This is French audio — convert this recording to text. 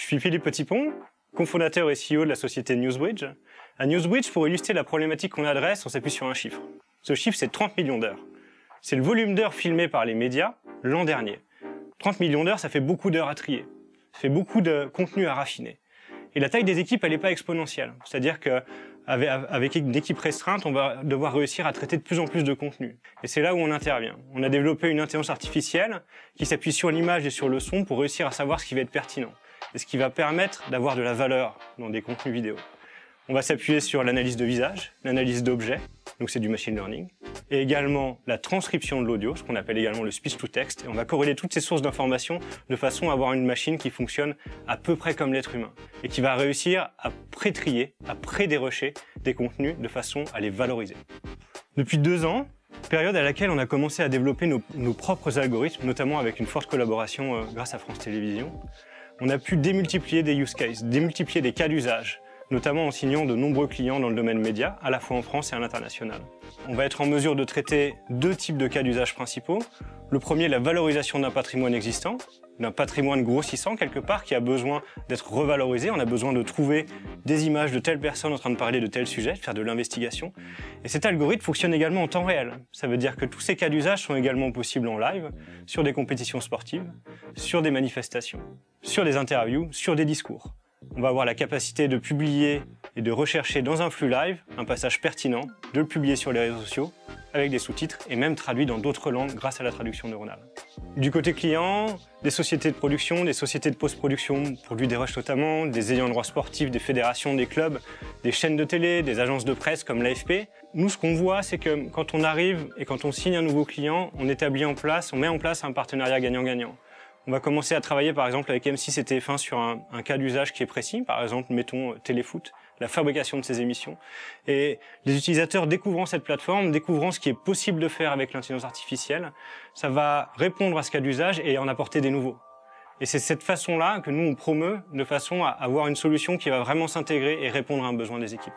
Je suis Philippe Petitpont, cofondateur et CEO de la société NewsBridge. À NewsBridge, pour illustrer la problématique qu'on adresse, on s'appuie sur un chiffre. Ce chiffre, c'est 30 millions d'heures. C'est le volume d'heures filmées par les médias l'an dernier. 30 millions d'heures, ça fait beaucoup d'heures à trier. Ça fait beaucoup de contenu à raffiner. Et la taille des équipes, elle n'est pas exponentielle. C'est-à-dire qu'avec une équipe restreinte, on va devoir réussir à traiter de plus en plus de contenu. Et c'est là où on intervient. On a développé une intelligence artificielle qui s'appuie sur l'image et sur le son pour réussir à savoir ce qui va être pertinent et ce qui va permettre d'avoir de la valeur dans des contenus vidéo. On va s'appuyer sur l'analyse de visage, l'analyse d'objets, donc c'est du machine learning, et également la transcription de l'audio, ce qu'on appelle également le speech to text, et on va corréler toutes ces sources d'informations de façon à avoir une machine qui fonctionne à peu près comme l'être humain, et qui va réussir à pré-trier, à pré-dérocher des contenus de façon à les valoriser. Depuis 2 ans, période à laquelle on a commencé à développer nos propres algorithmes, notamment avec une forte collaboration grâce à France Télévisions, on a pu démultiplier des use cases, démultiplier des cas d'usage, notamment en signant de nombreux clients dans le domaine média, à la fois en France et à l'international. On va être en mesure de traiter 2 types de cas d'usage principaux. Le premier, la valorisation d'un patrimoine existant, d'un patrimoine grossissant quelque part, qui a besoin d'être revalorisé. On a besoin de trouver des images de telle personne en train de parler de tel sujet, de faire de l'investigation. Et cet algorithme fonctionne également en temps réel. Ça veut dire que tous ces cas d'usage sont également possibles en live, sur des compétitions sportives, sur des manifestations, sur des interviews, sur des discours. On va avoir la capacité de publier et de rechercher dans un flux live un passage pertinent, de le publier sur les réseaux sociaux avec des sous-titres et même traduit dans d'autres langues grâce à la traduction neuronale. Du côté client, des sociétés de production, des sociétés de post-production, produits des rushs notamment, des ayants droit sportifs, des fédérations, des clubs, des chaînes de télé, des agences de presse comme l'AFP. Nous, ce qu'on voit, c'est que quand on arrive et quand on signe un nouveau client, on met en place un partenariat gagnant-gagnant. On va commencer à travailler par exemple avec M6 et TF1 sur un cas d'usage qui est précis, par exemple mettons Téléfoot, la fabrication de ces émissions. Et les utilisateurs découvrant cette plateforme, découvrant ce qui est possible de faire avec l'intelligence artificielle, ça va répondre à ce cas d'usage et en apporter des nouveaux. Et c'est cette façon-là que nous on promeut de façon à avoir une solution qui va vraiment s'intégrer et répondre à un besoin des équipes.